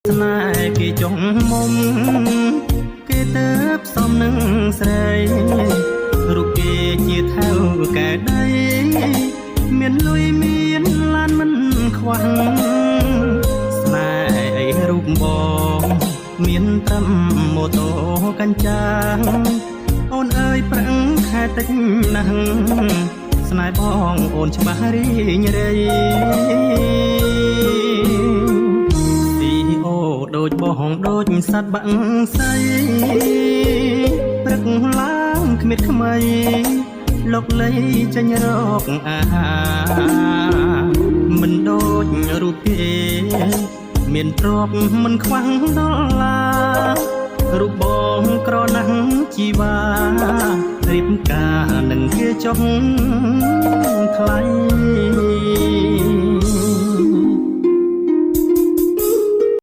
ស្នេហ៍គេចុងមុំគេទៅផ្សំនឹងស្រីរូបគេជាថៅកែដីមានលុយមានឡានមិនខ្វះស្នេហ៍អីរូបបងមានត្រឹមម៉ូតូកញ្ចាអូនអើយប្រឹងខែតិចណាស់ស្នេហ៍បងអូនច្បាស់រីងរៃដូចបងដូចសត្វបាំងសៃព្រឹកឡើងគ្មានថ្មីលោកលៃចេញរកអាហារមិនដូចរូបគេមានទ្រព្យមិនខ្វះដុល្លាររូបបងក្រណាស់ជីវ៉ារៀបការនឹងគេចុះថ្លៃ